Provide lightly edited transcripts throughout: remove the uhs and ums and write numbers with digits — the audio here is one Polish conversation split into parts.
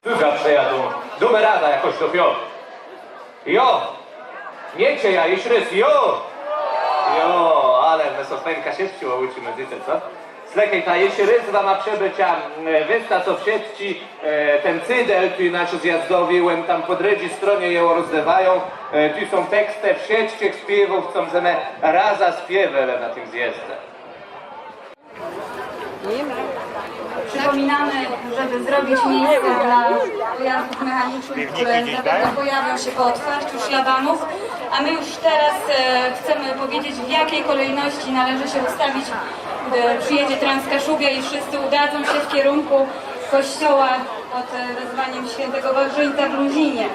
Zawsze jadą numerada jakoś do Piotr. Jo! Niecie ja, jeś rys, jo! Jo, ale mesofenka się wciło uczy medyce, co? Slekaj ta jeś rys ma przebycia wysta, co w sieci ten cydel, tu nasz zjazdowi, łem tam po drydzi stronie ją rozlewają, tu są teksty w sieci śpiewów, co możemy raza śpiewele na tym zjeździe. Przypominamy, żeby zrobić miejsce dla pojazdów mechanicznych, które zapewne pojawią się po otwarciu szlabanów, a my już teraz chcemy powiedzieć, w jakiej kolejności należy się ustawić, gdy przyjedzie Transkaszubia i wszyscy udadzą się w kierunku kościoła pod wezwaniem świętego Wawrzyńca w Luzinie.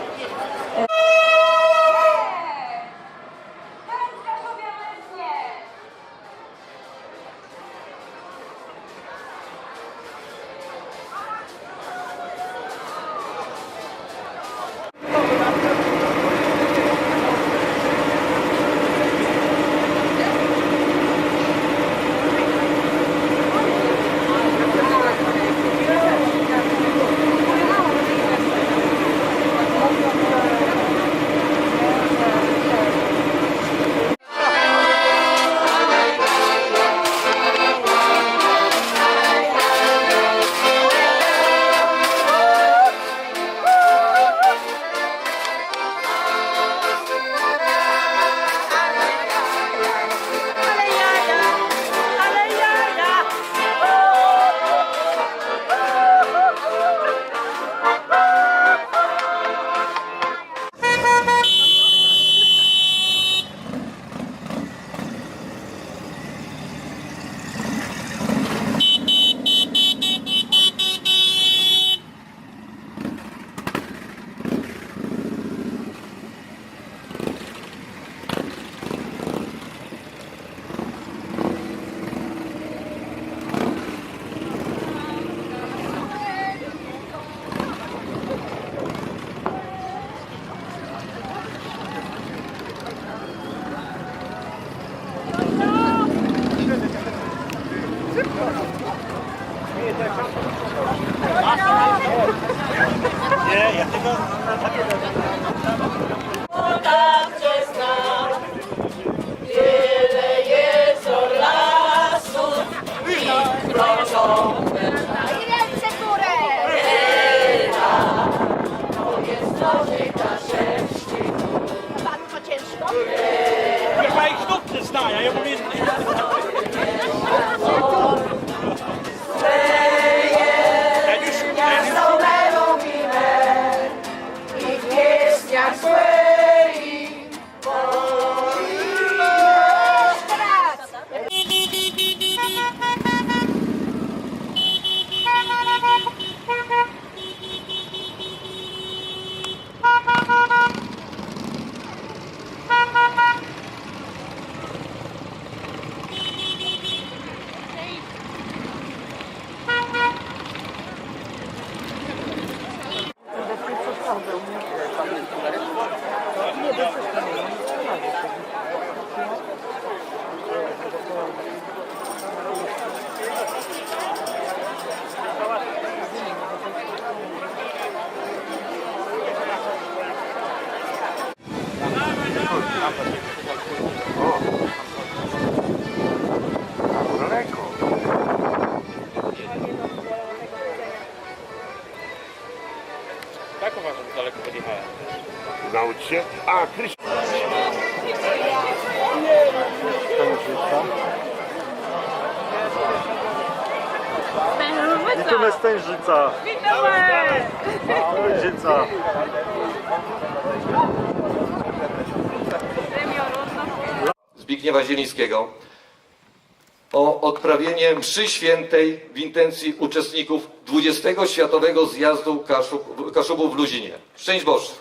Tak uważam, że daleko podjechałem. Naucz się. A, Kryś... Idziemy Stężyca. Stężyca. Zbigniewa Zielińskiego o odprawienie mszy świętej w intencji uczestników 20. Światowego Zjazdu Kaszubów w Luzinie. Szczęść Boże!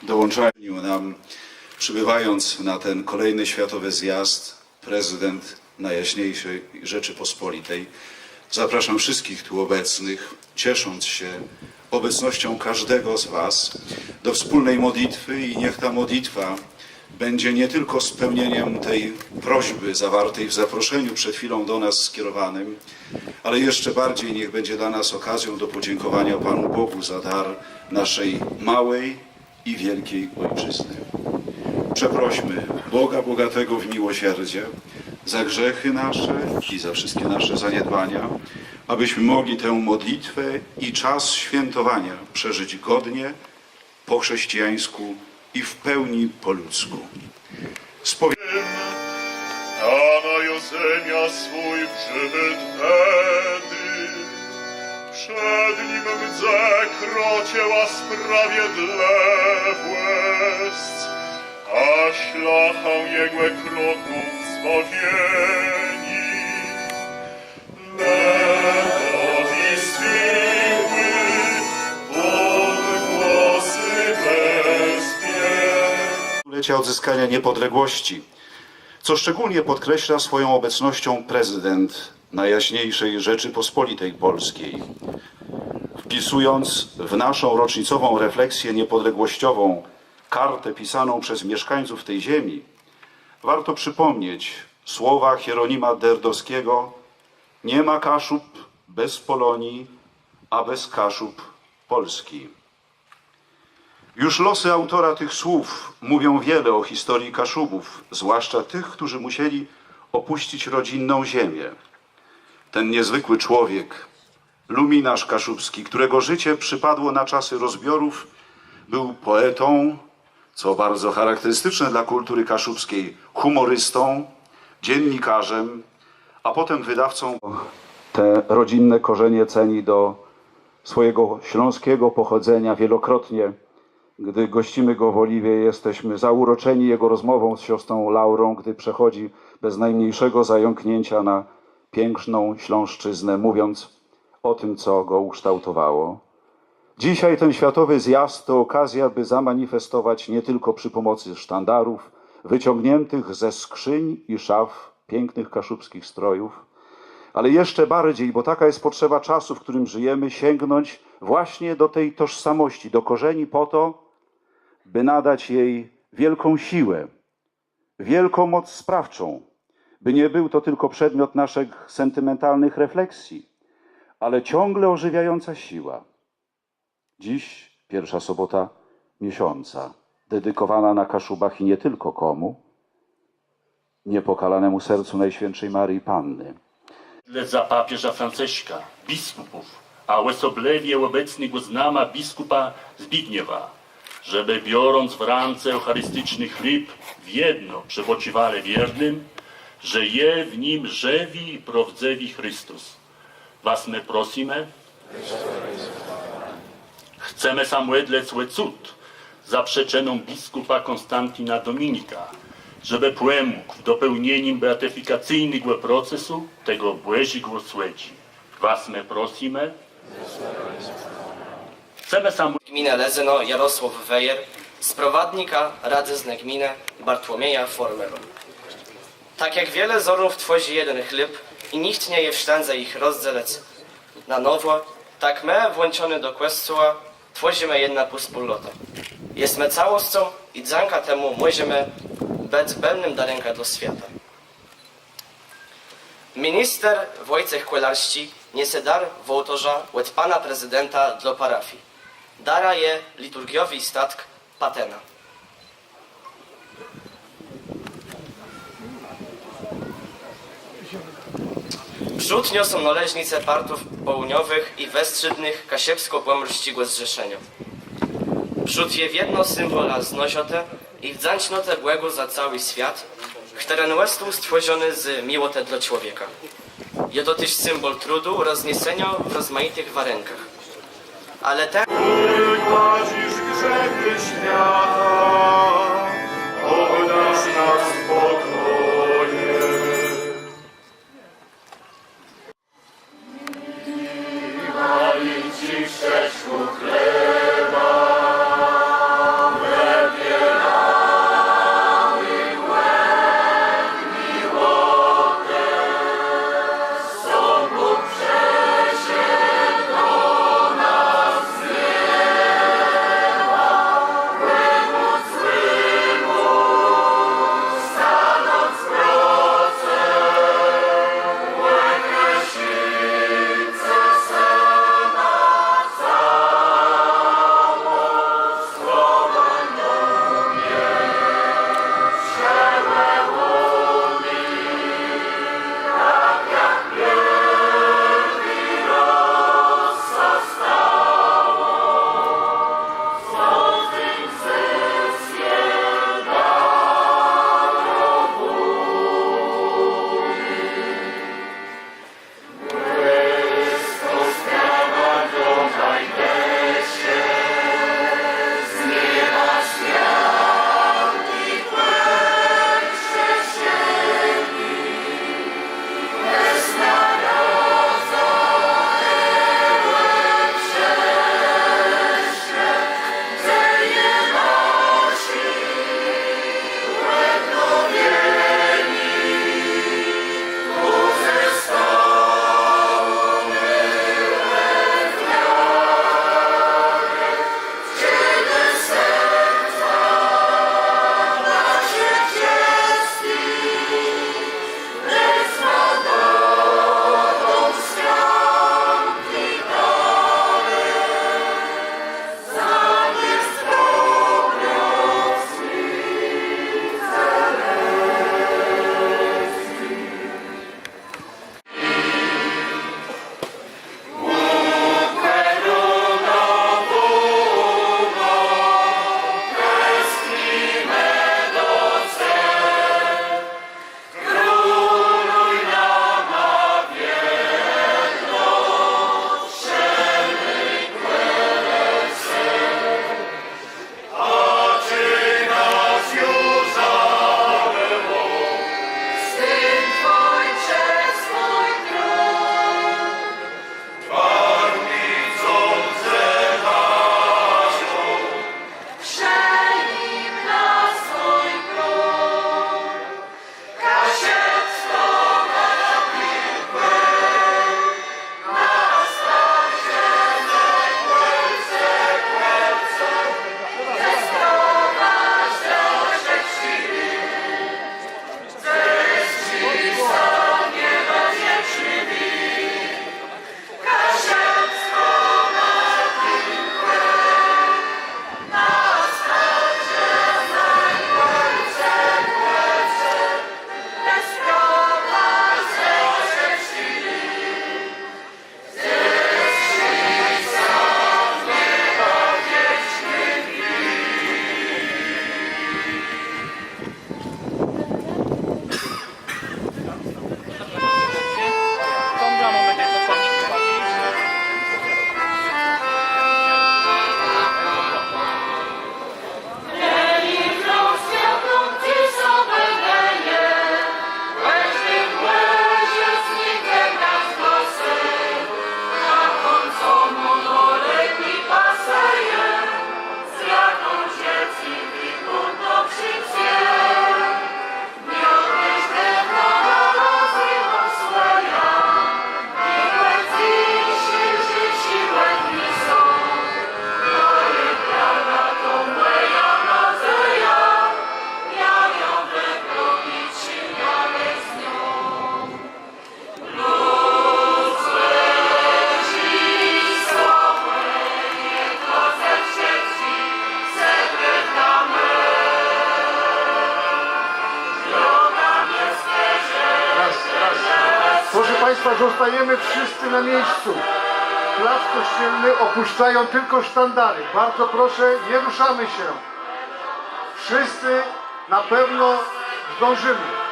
Dołączają nam, przybywając na ten kolejny światowy zjazd, prezydent Najjaśniejszej Rzeczypospolitej. Zapraszam wszystkich tu obecnych, ciesząc się obecnością każdego z Was do wspólnej modlitwy i niech ta modlitwa będzie nie tylko spełnieniem tej prośby zawartej w zaproszeniu przed chwilą do nas skierowanym, ale jeszcze bardziej niech będzie dla nas okazją do podziękowania Panu Bogu za dar naszej małej i wielkiej Ojczyzny. Przeprośmy Boga bogatego w miłosierdzie za grzechy nasze i za wszystkie nasze zaniedbania, abyśmy mogli tę modlitwę i czas świętowania przeżyć godnie, po chrześcijańsku i w pełni po ludzku. A na Jozemia swój przybyt wtedy, przed nim mdze krocieła sprawiedlewłest, a szlachą jegłe kroków zbawieni. Lewowi zwykły, głosy bezpieczne. Stulecia odzyskania niepodległości, co szczególnie podkreśla swoją obecnością prezydent Najjaśniejszej Rzeczypospolitej Polskiej. Wpisując w naszą rocznicową refleksję niepodległościową kartę pisaną przez mieszkańców tej ziemi, warto przypomnieć słowa Hieronima Derdowskiego: nie ma Kaszub bez Polonii, a bez Kaszub Polski. Już losy autora tych słów mówią wiele o historii Kaszubów, zwłaszcza tych, którzy musieli opuścić rodzinną ziemię. Ten niezwykły człowiek, Luminarz Kaszubski, którego życie przypadło na czasy rozbiorów, był poetą, co bardzo charakterystyczne dla kultury kaszubskiej, humorystą, dziennikarzem, a potem wydawcą. Te rodzinne korzenie ceni do swojego śląskiego pochodzenia wielokrotnie. Gdy gościmy go w Oliwie, jesteśmy zauroczeni jego rozmową z siostrą Laurą, gdy przechodzi bez najmniejszego zająknięcia na piękną Śląszczyznę, mówiąc o tym, co go ukształtowało. Dzisiaj ten światowy zjazd to okazja, by zamanifestować nie tylko przy pomocy sztandarów wyciągniętych ze skrzyń i szaf pięknych kaszubskich strojów, ale jeszcze bardziej, bo taka jest potrzeba czasu, w którym żyjemy, sięgnąć właśnie do tej tożsamości, do korzeni po to, by nadać jej wielką siłę, wielką moc sprawczą, by nie był to tylko przedmiot naszych sentymentalnych refleksji, ale ciągle ożywiająca siła. Dziś pierwsza sobota miesiąca, dedykowana na Kaszubach i nie tylko komu? Niepokalanemu sercu Najświętszej Maryi Panny. Za papieża Franciszka, biskupów, a osobliwie obecnego znama biskupa Zbigniewa, żeby biorąc w ręce eucharystyczny chleb, w jedno przywociwale wiernym, że je w nim żywi i prawdziwy Chrystus. Was my prosimy, chcemy samwedle zły cud, zaprzeczoną biskupa Konstantina Dominika, żeby pomógł w dopełnieniu beatyfikacyjnego procesu tego Bożego Słedzi. Was my prosimy. Chcemy sam... Gminę Lezyno Jarosław Wejer, sprowadznika Rady z Gminy Bartłomieja Formero. Tak jak wiele zorów tworzy jeden chleb i nikt nie je w sztandze ich rozdzielec na nowo, tak my, włączony do Kościoła, tworzymy jedna wspólnota. Jesteśmy całością i dzięki temu możemy być pełnym darenka do świata. Minister Wojciech Kolarski niesie dar wołtorza od pana prezydenta dla parafii. Dara je liturgiowy statk Patena. Przód niosą należnice partów południowych i westrzydnych kasiepsko-pomorskiego zrzeszenia. Przód je jedno symbola znosiote i wdzięcznotę błego za cały świat, który jest stworzony z miłoty dla człowieka. Je to też symbol trudu rozniesienia w rozmaitych warunkach. Ale ten... Gładzisz grzechy świata, obdarz nas spokojem. Daj ci wsteczku chleba, Son Bóg przesiedł do nas. zostajemy wszyscy na miejscu. Plac Kościelny opuszczają tylko sztandary. Bardzo proszę, nie ruszamy się. Wszyscy na pewno zdążymy.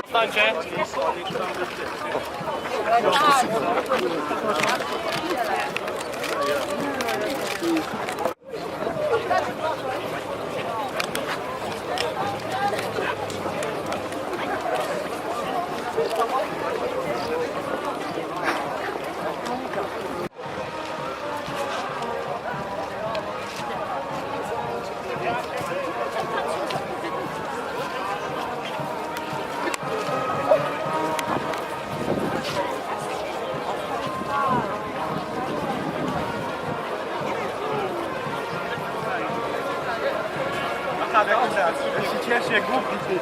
Stańcie. Ja się cieszę, głupi ty.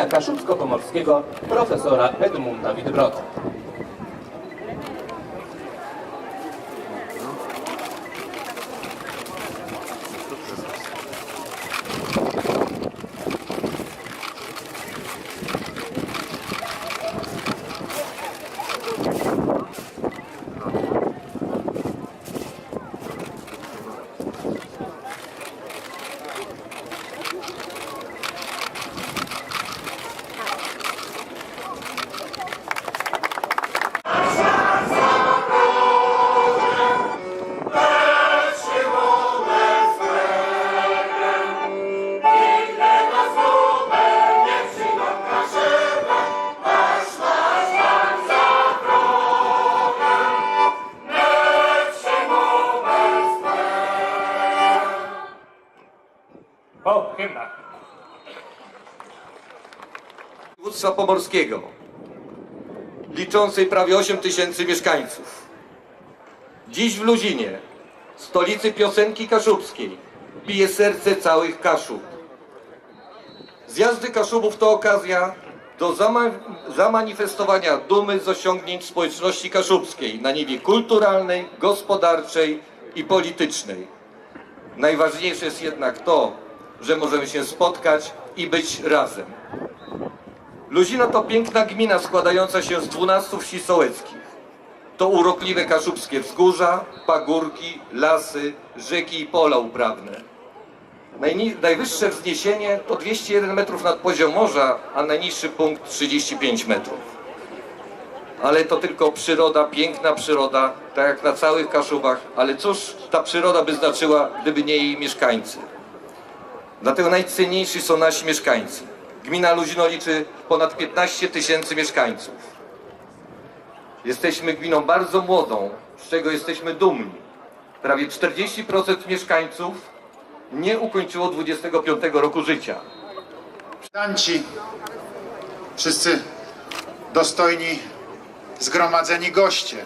Kaszubsko-Pomorskiego profesora Edmunda Widbrota. O, hymna. Województwa pomorskiego, liczącej prawie 8 000 mieszkańców. Dziś w Luzinie, stolicy piosenki kaszubskiej, bije serce całych Kaszub. Zjazdy Kaszubów to okazja do zamanifestowania dumy z osiągnięć społeczności kaszubskiej na niwie kulturalnej, gospodarczej i politycznej. Najważniejsze jest jednak to, że możemy się spotkać i być razem. Luzino to piękna gmina składająca się z 12 wsi sołeckich. To urokliwe kaszubskie wzgórza, pagórki, lasy, rzeki i pola uprawne. Najwyższe wzniesienie to 201 metrów nad poziom morza, a najniższy punkt 35 metrów. Ale to tylko przyroda, piękna przyroda, tak jak na całych Kaszubach, ale cóż ta przyroda by znaczyła, gdyby nie jej mieszkańcy. Dlatego najcenniejsi są nasi mieszkańcy. Gmina Luzino liczy ponad 15 000 mieszkańców. Jesteśmy gminą bardzo młodą, z czego jesteśmy dumni. Prawie 40% mieszkańców nie ukończyło 25 roku życia. Tanci, wszyscy dostojni zgromadzeni goście.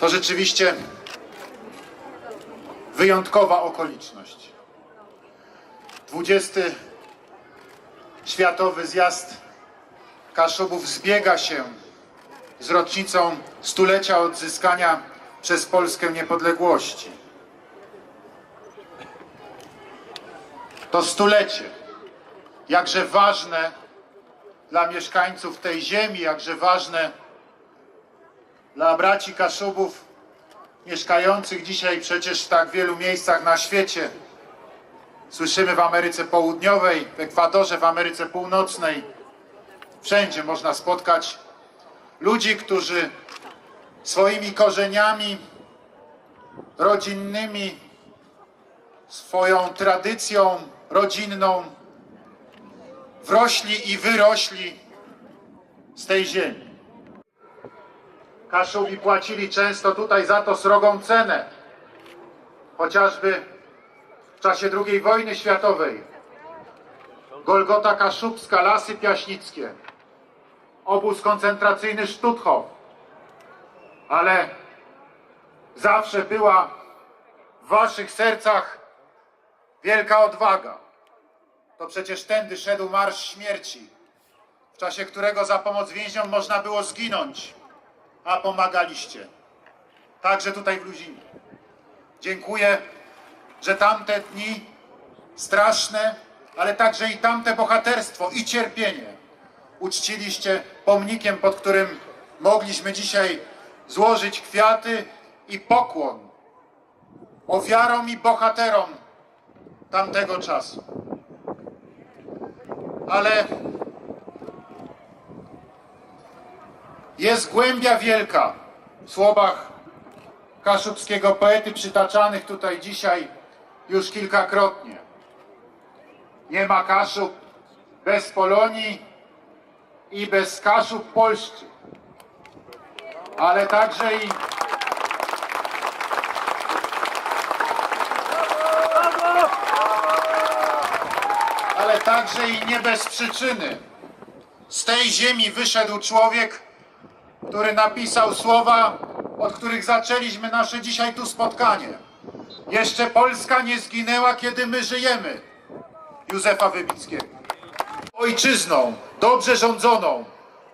To rzeczywiście wyjątkowa okoliczność. 20. Światowy Zjazd Kaszubów zbiega się z rocznicą stulecia odzyskania przez Polskę niepodległości. To stulecie, jakże ważne dla mieszkańców tej ziemi, jakże ważne dla braci Kaszubów mieszkających dzisiaj przecież w tak wielu miejscach na świecie. Słyszymy w Ameryce Południowej, w Ekwadorze, w Ameryce Północnej. Wszędzie można spotkać ludzi, którzy swoimi korzeniami rodzinnymi, swoją tradycją rodzinną wrośli i wyrośli z tej ziemi. Kaszubi płacili często tutaj za to srogą cenę. Chociażby w czasie II wojny światowej. Golgota Kaszubska, Lasy Piaśnickie, obóz koncentracyjny Stutthof. Ale zawsze była w waszych sercach wielka odwaga. To przecież tędy szedł Marsz Śmierci, w czasie którego za pomoc więźniom można było zginąć, a pomagaliście. Także tutaj w Luzinie. Dziękuję, że tamte dni straszne, ale także i tamte bohaterstwo i cierpienie uczciliście pomnikiem, pod którym mogliśmy dzisiaj złożyć kwiaty i pokłon ofiarom i bohaterom tamtego czasu. Ale jest głębia wielka w słowach kaszubskiego poety przytaczanych tutaj dzisiaj już kilkakrotnie. Nie ma Kaszub bez Polonii i bez Kaszub polszczy, ale także i nie bez przyczyny. Z tej ziemi wyszedł człowiek, który napisał słowa, od których zaczęliśmy nasze dzisiaj tu spotkanie. Jeszcze Polska nie zginęła, kiedy my żyjemy. Józefa Wybickiego. Ojczyzną, dobrze rządzoną,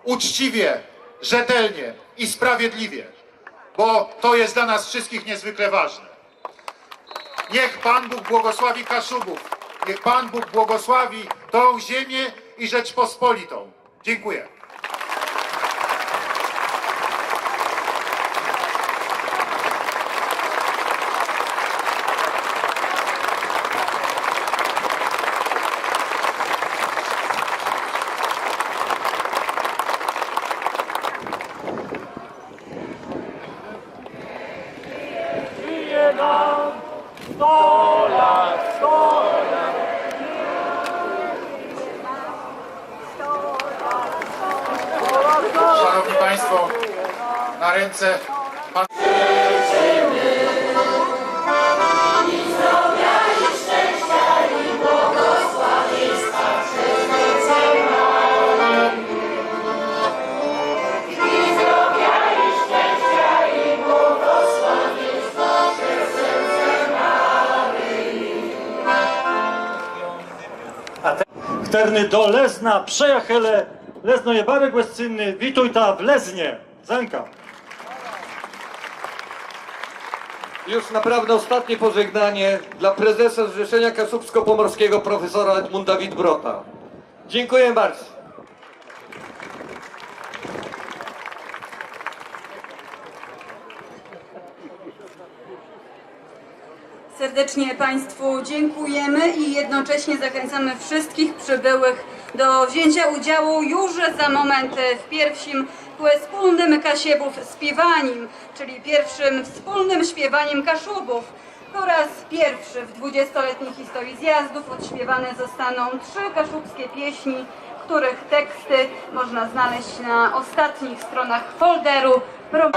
uczciwie, rzetelnie i sprawiedliwie, bo to jest dla nas wszystkich niezwykle ważne. Niech Pan Bóg błogosławi Kaszubów. Niech Pan Bóg błogosławi tą ziemię i Rzeczpospolitą. Dziękuję. Szanowni Państwo, na ręce Pan... Wterny do Lezna, przejachele, Lezno je barek łezcynny, wituj ta w Leznie. Zenka. Już naprawdę ostatnie pożegnanie dla prezesa Zrzeszenia Kaszubsko-Pomorskiego profesora Edmunda Wittbrota. Dziękuję bardzo. Serdecznie Państwu dziękujemy i jednocześnie zachęcamy wszystkich przybyłych do wzięcia udziału już za moment w pierwszym wspólnym Kasiebów śpiewaniem, czyli pierwszym wspólnym śpiewaniem Kaszubów. Po raz pierwszy w 20-letniej historii zjazdów odśpiewane zostaną 3 kaszubskie pieśni, których teksty można znaleźć na ostatnich stronach folderu. Kaszewski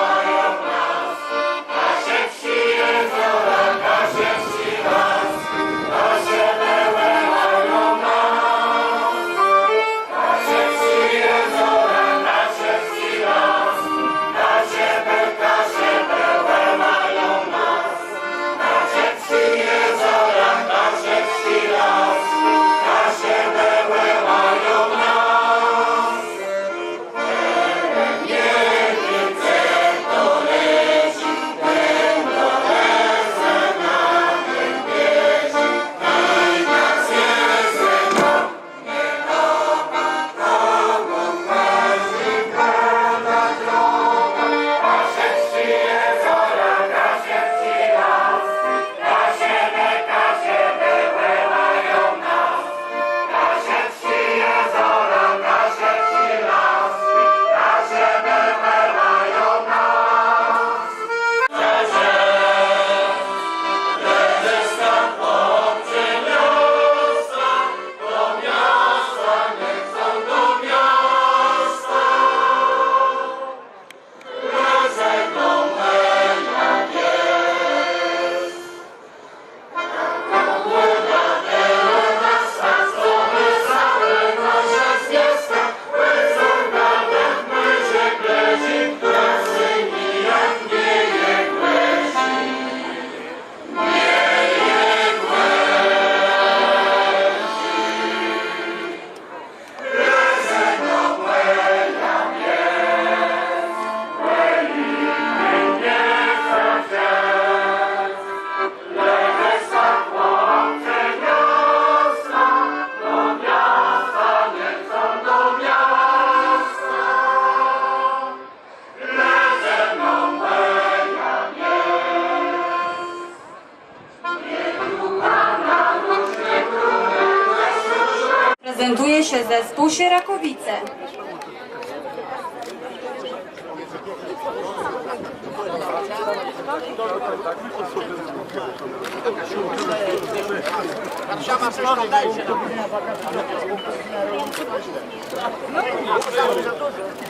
niesie zespół Sierakowice.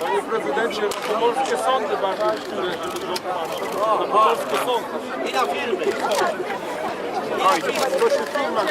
Panie prezydencie, pomorskie sądy bardziej, które pomorskie sądy. I na firmy. Proszę filmać.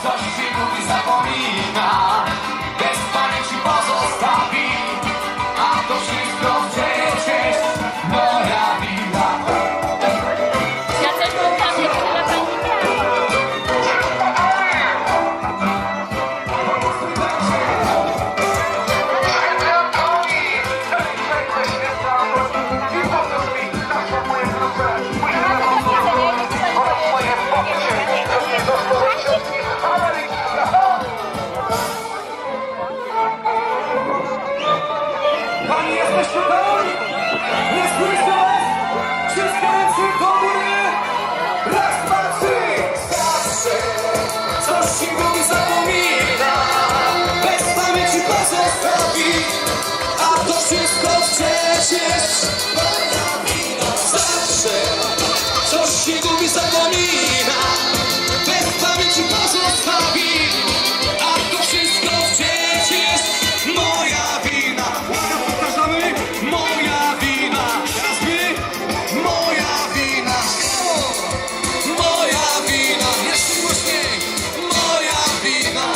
coś się mówi, zapomina, bez pamięci pozostawi, a to wszystko przecież moja wina. Ja coś powiem, tyle pani Pani jesteście tam? Nie słyszę was? Wszystkie ręce do góry! Raz, dwa, trzy! Zawsze coś ci mówi, zapomina, bez pamięci pozostawi, a to wszystko przecież moja wina. Zawsze coś ci mówi, zapomina, bez pamięci pozostawi, a to wszystko przecież moja wina. Powtarzamy, moja wina. Teraz my, moja wina. Moja wina. Jeszcze głośniej, moja wina.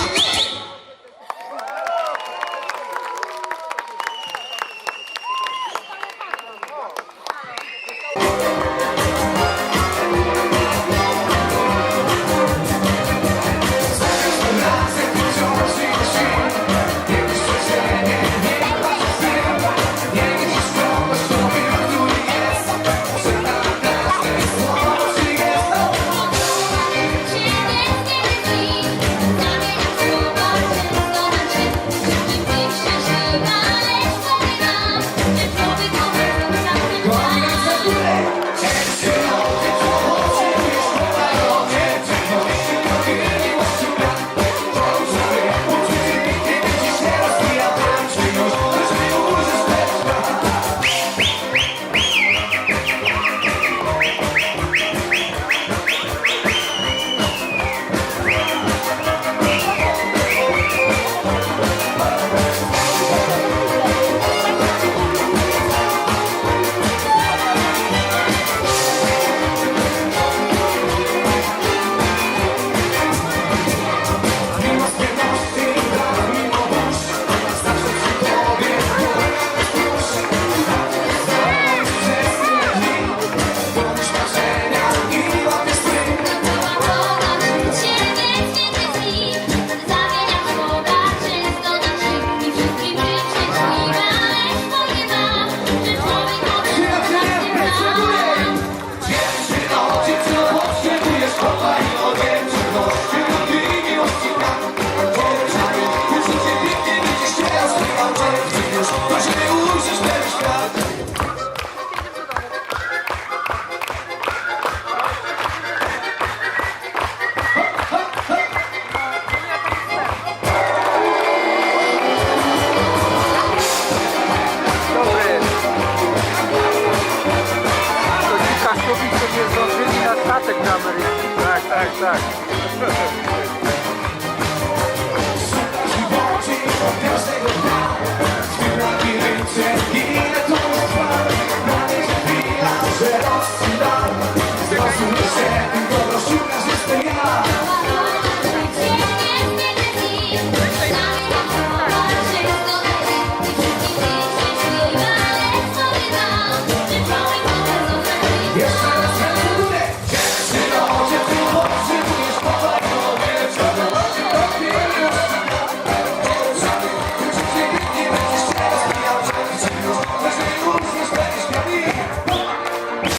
tak.